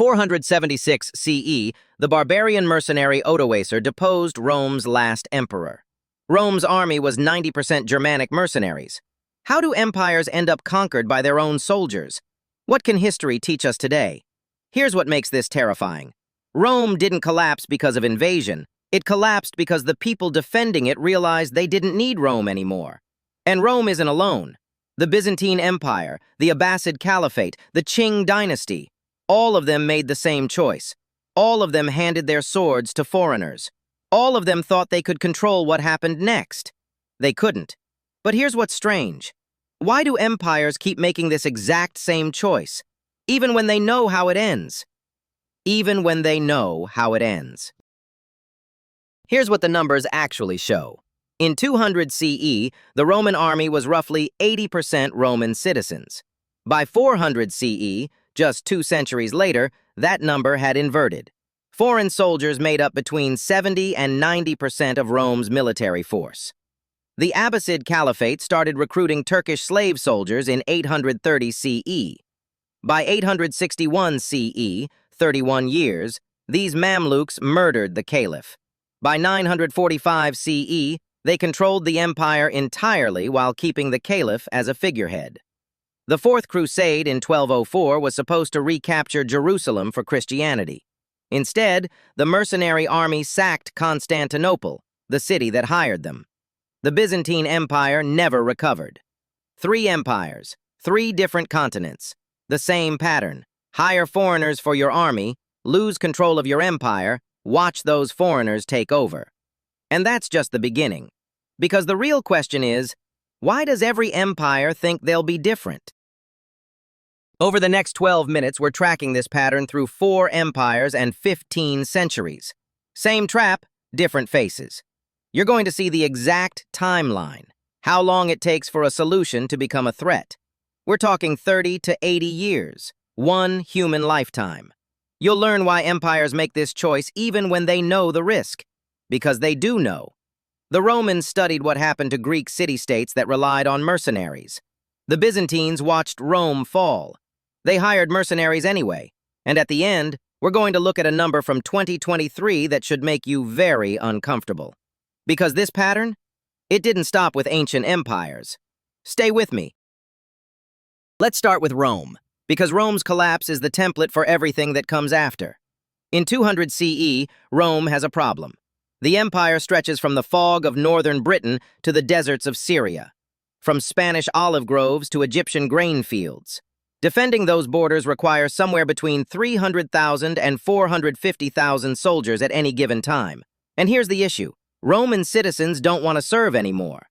476 CE, the barbarian mercenary Odoacer deposed Rome's last emperor. Rome's army was 90% Germanic mercenaries. How do empires end up conquered by their own soldiers? What can history teach us today? Here's what makes this terrifying. Rome didn't collapse because of invasion. It collapsed because the people defending it realized they didn't need Rome anymore. And Rome isn't alone. The Byzantine Empire, the Abbasid Caliphate, the Qing dynasty, all of them made the same choice. All of them handed their swords to foreigners. All of them thought they could control what happened next. They couldn't. But here's what's strange. Why do empires keep making this exact same choice, even when they know how it ends? Even when they know how it ends. Here's what the numbers actually show. In 200 CE, the Roman army was roughly 80% Roman citizens. By 400 CE, just 2 centuries later, that number had inverted. Foreign soldiers made up between 70 and 90% of Rome's military force. The Abbasid Caliphate started recruiting Turkish slave soldiers in 830 CE. By 861 CE, 31 years, these Mamluks murdered the Caliph. By 945 CE, they controlled the empire entirely while keeping the Caliph as a figurehead. The Fourth Crusade in 1204 was supposed to recapture Jerusalem for Christianity. Instead, the mercenary army sacked Constantinople, the city that hired them. The Byzantine Empire never recovered. 3 empires, 3 different continents, the same pattern. Hire foreigners for your army, lose control of your empire, watch those foreigners take over. And that's just the beginning. Because the real question is, why does every empire think they'll be different? Over the next 12 minutes, we're tracking this pattern through 4 empires and 15 centuries. Same trap, different faces. You're going to see the exact timeline, how long it takes for a solution to become a threat. We're talking 30 to 80 years, 1 human lifetime. You'll learn why empires make this choice even when they know the risk. Because they do know. The Romans studied what happened to Greek city-states that relied on mercenaries. The Byzantines watched Rome fall. They hired mercenaries anyway. And at the end, we're going to look at a number from 2023 that should make you very uncomfortable. Because this pattern, it didn't stop with ancient empires. Stay with me. Let's start with Rome, because Rome's collapse is the template for everything that comes after. In 200 CE, Rome has a problem. The empire stretches from the fog of northern Britain to the deserts of Syria, from Spanish olive groves to Egyptian grain fields. Defending those borders requires somewhere between 300,000 and 450,000 soldiers at any given time. And here's the issue. Roman citizens don't want to serve anymore.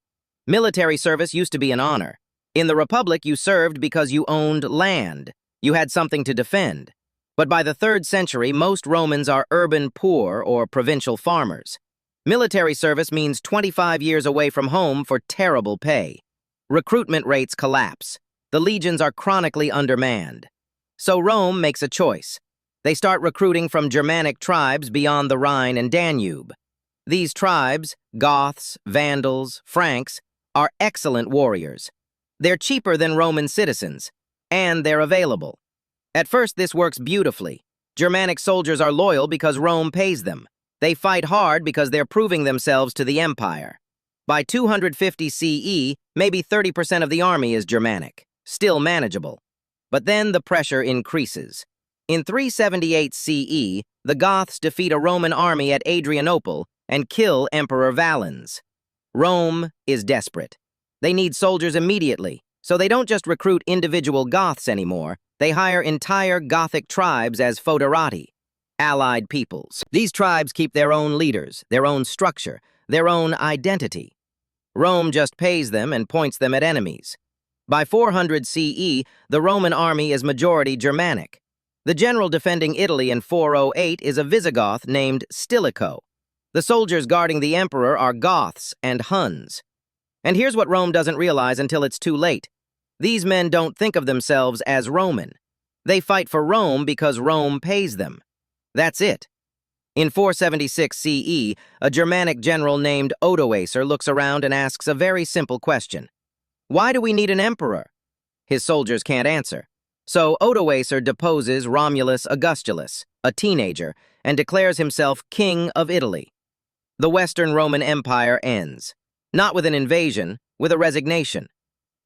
Military service used to be an honor. In the Republic, you served because you owned land. You had something to defend. But by the 3rd century, most Romans are urban poor or provincial farmers. Military service means 25 years away from home for terrible pay. Recruitment rates collapse. The legions are chronically undermanned. So Rome makes a choice. They start recruiting from Germanic tribes beyond the Rhine and Danube. These tribes, Goths, Vandals, Franks, are excellent warriors. They're cheaper than Roman citizens, and they're available. At first, this works beautifully. Germanic soldiers are loyal because Rome pays them. They fight hard because they're proving themselves to the empire. By 250 CE, maybe 30% of the army is Germanic, still manageable. But then the pressure increases. In 378 CE, the Goths defeat a Roman army at Adrianople and kill Emperor Valens. Rome is desperate. They need soldiers immediately, so they don't just recruit individual Goths anymore. They hire entire Gothic tribes as foederati, allied peoples. These tribes keep their own leaders, their own structure, their own identity. Rome just pays them and points them at enemies. By 400 CE, the Roman army is majority Germanic. The general defending Italy in 408 is a Visigoth named Stilicho. The soldiers guarding the emperor are Goths and Huns. And here's what Rome doesn't realize until it's too late. These men don't think of themselves as Roman. They fight for Rome because Rome pays them. That's it. In 476 CE, a Germanic general named Odoacer looks around and asks a very simple question. Why do we need an emperor? His soldiers can't answer. So Odoacer deposes Romulus Augustulus, a teenager, and declares himself king of Italy. The Western Roman Empire ends. Not with an invasion, with a resignation.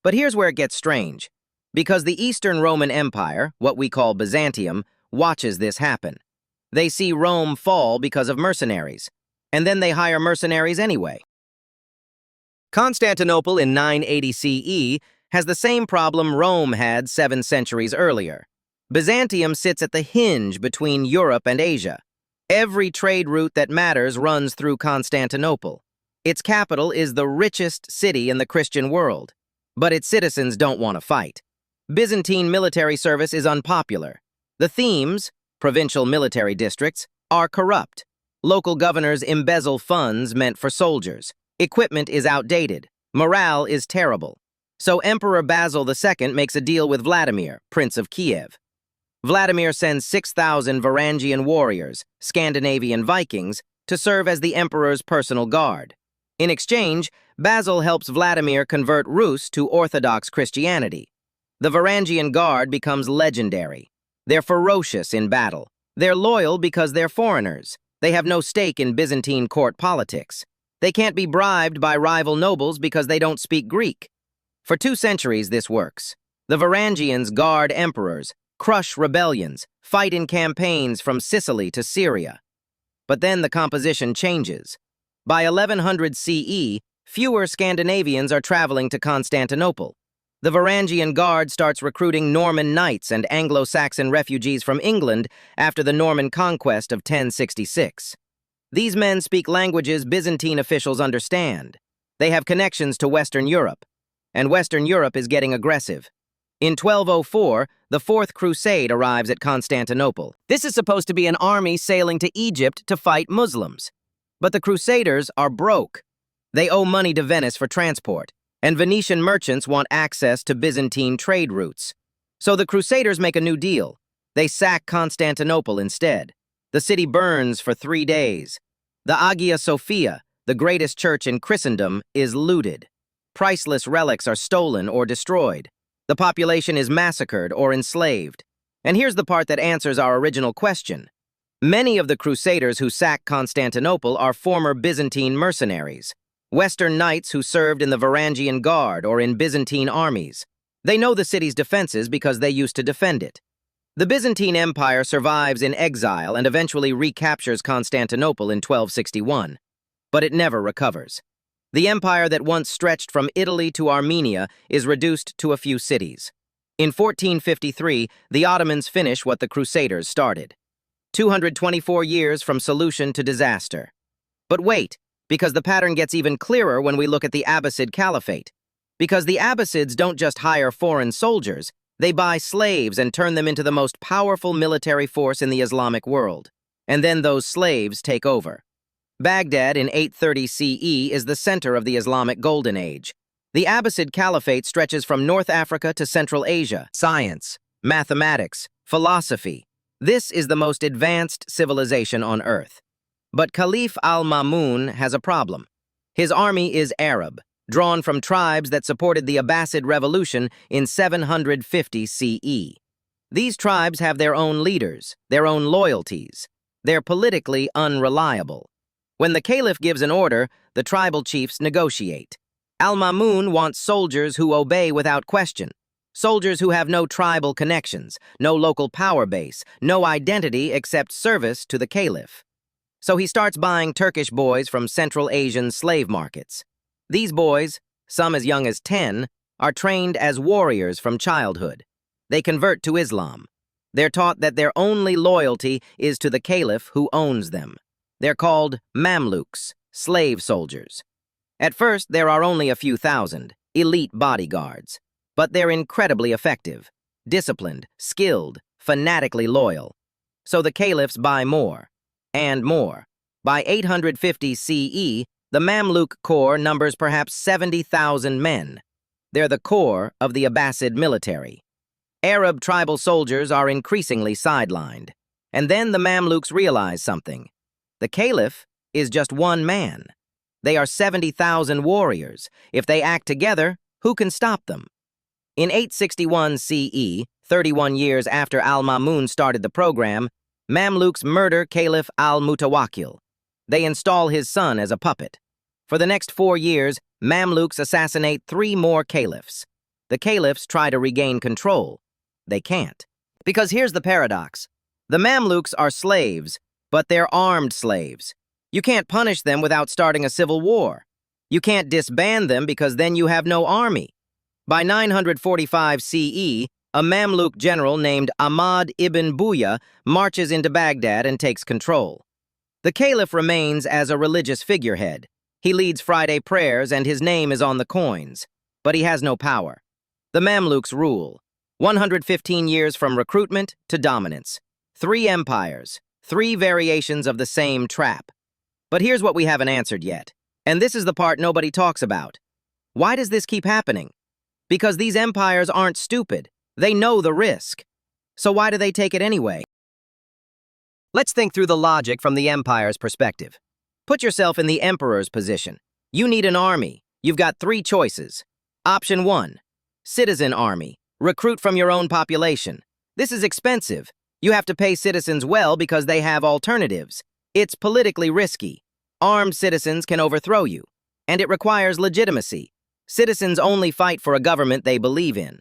But here's where it gets strange. Because the Eastern Roman Empire, what we call Byzantium, watches this happen. They see Rome fall because of mercenaries, and then they hire mercenaries anyway. Constantinople in 980 CE has the same problem Rome had 7 centuries earlier. Byzantium sits at the hinge between Europe and Asia. Every trade route that matters runs through Constantinople. Its capital is the richest city in the Christian world, but its citizens don't want to fight. Byzantine military service is unpopular. The themes, provincial military districts, are corrupt. Local governors embezzle funds meant for soldiers. Equipment is outdated. Morale is terrible. So Emperor Basil II makes a deal with Vladimir, Prince of Kiev. Vladimir sends 6,000 Varangian warriors, Scandinavian Vikings, to serve as the emperor's personal guard. In exchange, Basil helps Vladimir convert Rus to Orthodox Christianity. The Varangian Guard becomes legendary. They're ferocious in battle. They're loyal because they're foreigners. They have no stake in Byzantine court politics. They can't be bribed by rival nobles because they don't speak Greek. For 2 centuries, this works. The Varangians guard emperors, crush rebellions, fight in campaigns from Sicily to Syria. But then the composition changes. By 1100 CE, fewer Scandinavians are traveling to Constantinople. The Varangian Guard starts recruiting Norman knights and Anglo-Saxon refugees from England after the Norman conquest of 1066. These men speak languages Byzantine officials understand. They have connections to Western Europe, and Western Europe is getting aggressive. In 1204, the Fourth Crusade arrives at Constantinople. This is supposed to be an army sailing to Egypt to fight Muslims. But the Crusaders are broke. They owe money to Venice for transport, and Venetian merchants want access to Byzantine trade routes. So the Crusaders make a new deal. They sack Constantinople instead. The city burns for 3 days. The Hagia Sophia, the greatest church in Christendom, is looted. Priceless relics are stolen or destroyed. The population is massacred or enslaved. And here's the part that answers our original question. Many of the Crusaders who sack Constantinople are former Byzantine mercenaries, Western knights who served in the Varangian Guard or in Byzantine armies. They know the city's defenses because they used to defend it. The Byzantine Empire survives in exile and eventually recaptures Constantinople in 1261, but it never recovers. The empire that once stretched from Italy to Armenia is reduced to a few cities. In 1453, the Ottomans finish what the Crusaders started. 224 years from solution to disaster. But wait, because the pattern gets even clearer when we look at the Abbasid Caliphate. Because the Abbasids don't just hire foreign soldiers, they buy slaves and turn them into the most powerful military force in the Islamic world. And then those slaves take over. Baghdad in 830 CE is the center of the Islamic Golden Age. The Abbasid Caliphate stretches from North Africa to Central Asia. Science, mathematics, philosophy. This is the most advanced civilization on earth. But Caliph al-Ma'mun has a problem. His army is Arab, drawn from tribes that supported the Abbasid Revolution in 750 CE. These tribes have their own leaders, their own loyalties. They're politically unreliable. When the caliph gives an order, the tribal chiefs negotiate. Al-Ma'mun wants soldiers who obey without question. Soldiers who have no tribal connections, no local power base, no identity except service to the caliph. So he starts buying Turkish boys from Central Asian slave markets. These boys, some as young as 10, are trained as warriors from childhood. They convert to Islam. They're taught that their only loyalty is to the caliph who owns them. They're called Mamluks, slave soldiers. At first, there are only a few thousand, elite bodyguards. But they're incredibly effective, disciplined, skilled, fanatically loyal. So the caliphs buy more, and more. By 850 CE, the Mamluk Corps numbers perhaps 70,000 men. They're the core of the Abbasid military. Arab tribal soldiers are increasingly sidelined. And then the Mamluks realize something. The caliph is just one man. They are 70,000 warriors. If they act together, who can stop them? In 861 CE, 31 years after Al-Mamun started the program, Mamluks murder Caliph al-Mutawakkil. They install his son as a puppet. For the next 4 years, Mamluks assassinate 3 more caliphs. The caliphs try to regain control. They can't. Because here's the paradox. The Mamluks are slaves, but they're armed slaves. You can't punish them without starting a civil war. You can't disband them because then you have no army. By 945 CE, a Mamluk general named Ahmad ibn Buya marches into Baghdad and takes control. The caliph remains as a religious figurehead. He leads Friday prayers and his name is on the coins, but he has no power. The Mamluks rule. 115 years from recruitment to dominance. 3 empires, 3 variations of the same trap. But here's what we haven't answered yet, and this is the part nobody talks about. Why does this keep happening? Because these empires aren't stupid. They know the risk. So why do they take it anyway? Let's think through the logic from the empire's perspective. Put yourself in the emperor's position. You need an army. You've got 3 choices. Option 1, citizen army. Recruit from your own population. This is expensive. You have to pay citizens well because they have alternatives. It's politically risky. Armed citizens can overthrow you. And it requires legitimacy. Citizens only fight for a government they believe in.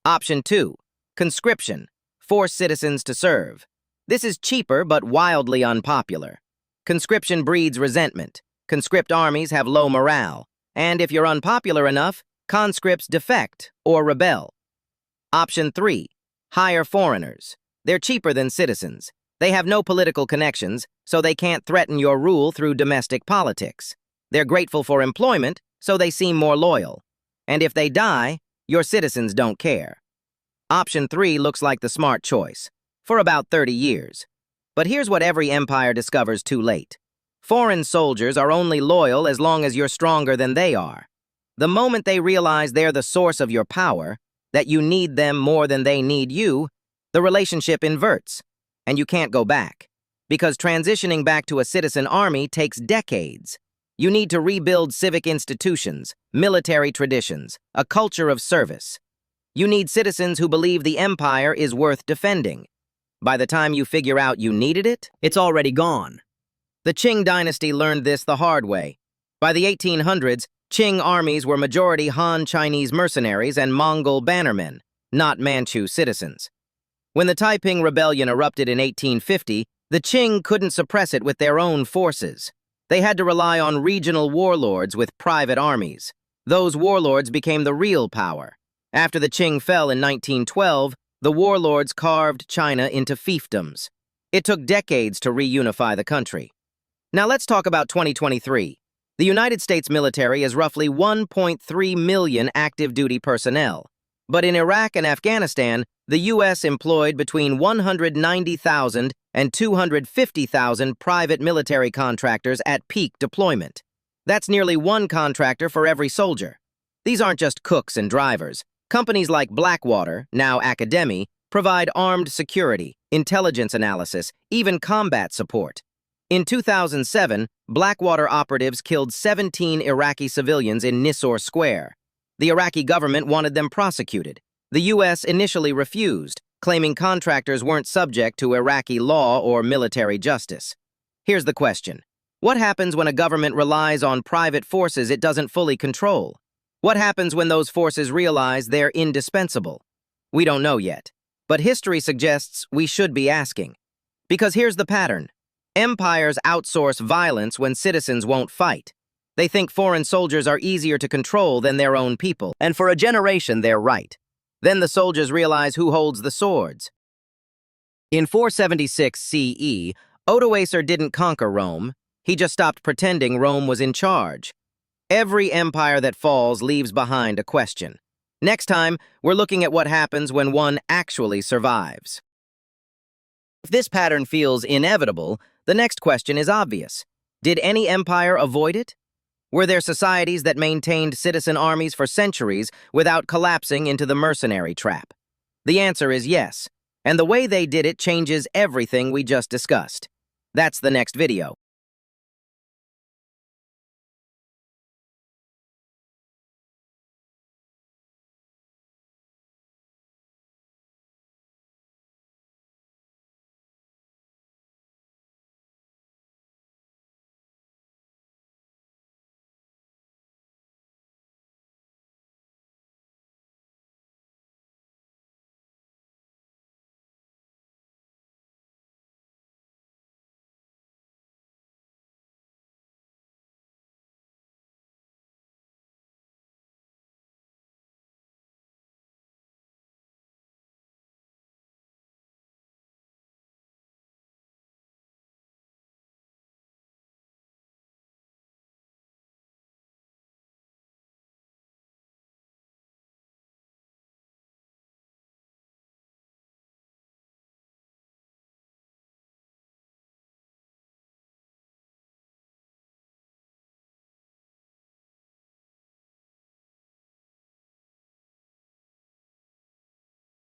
Option 2, conscription. Force citizens to serve. This is cheaper but wildly unpopular. Conscription breeds resentment. Conscript armies have low morale. And if you're unpopular enough, conscripts defect or rebel. Option 3, hire foreigners. They're cheaper than citizens. They have no political connections, so they can't threaten your rule through domestic politics. They're grateful for employment, so they seem more loyal. And if they die, your citizens don't care. Option 3 looks like the smart choice, for about 30 years. But here's what every empire discovers too late. Foreign soldiers are only loyal as long as you're stronger than they are. The moment they realize they're the source of your power, that you need them more than they need you, the relationship inverts, and you can't go back. Because transitioning back to a citizen army takes decades. You need to rebuild civic institutions, military traditions, a culture of service. You need citizens who believe the empire is worth defending. By the time you figure out you needed it, it's already gone. The Qing dynasty learned this the hard way. By the 1800s, Qing armies were majority Han Chinese mercenaries and Mongol bannermen, not Manchu citizens. When the Taiping Rebellion erupted in 1850, the Qing couldn't suppress it with their own forces. They had to rely on regional warlords with private armies. Those warlords became the real power. After the Qing fell in 1912, the warlords carved China into fiefdoms. It took decades to reunify the country. Now let's talk about 2023. The United States military is roughly 1.3 million active duty personnel. But in Iraq and Afghanistan, the U.S. employed between 190,000 and 250,000 private military contractors at peak deployment. That's nearly 1 contractor for every soldier. These aren't just cooks and drivers. Companies like Blackwater, now Academy, provide armed security, intelligence analysis, even combat support. In 2007, Blackwater operatives killed 17 Iraqi civilians in Nisor Square. The Iraqi government wanted them prosecuted. The U.S. initially refused, claiming contractors weren't subject to Iraqi law or military justice. Here's the question. What happens when a government relies on private forces it doesn't fully control? What happens when those forces realize they're indispensable? We don't know yet, but history suggests we should be asking. Because here's the pattern. Empires outsource violence when citizens won't fight. They think foreign soldiers are easier to control than their own people, and for a generation they're right. Then the soldiers realize who holds the swords. In 476 CE, Odoacer didn't conquer Rome. He just stopped pretending Rome was in charge. Every empire that falls leaves behind a question. Next time, we're looking at what happens when one actually survives. If this pattern feels inevitable, the next question is obvious. Did any empire avoid it? Were there societies that maintained citizen armies for centuries without collapsing into the mercenary trap? The answer is yes, and the way they did it changes everything we just discussed. That's the next video.